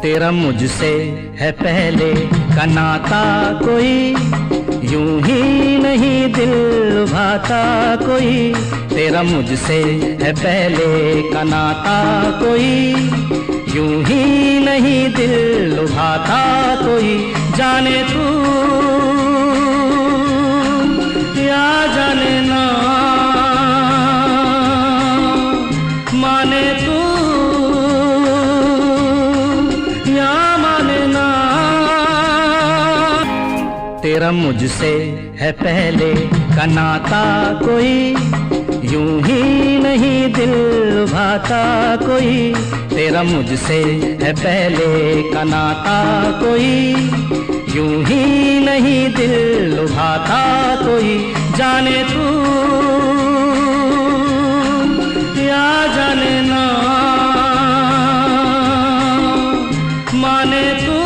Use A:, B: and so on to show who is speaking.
A: तेरा मुझसे है पहले का नाता कोई, यूं ही नहीं दिल लुभाता कोई। तेरा मुझसे है पहले का नाता कोई, यूं ही नहीं दिल लुभाता कोई। जाने तू या जाने ना, माने तू या माने ना। तेरा मुझसे है पहले का नाता कोई, यूं ही नहीं दिल लुभाता कोई। तेरा मुझसे है पहले का नाता कोई, यूं ही नहीं दिल लुभाता कोई। जाने तू या जाने ना, माने तू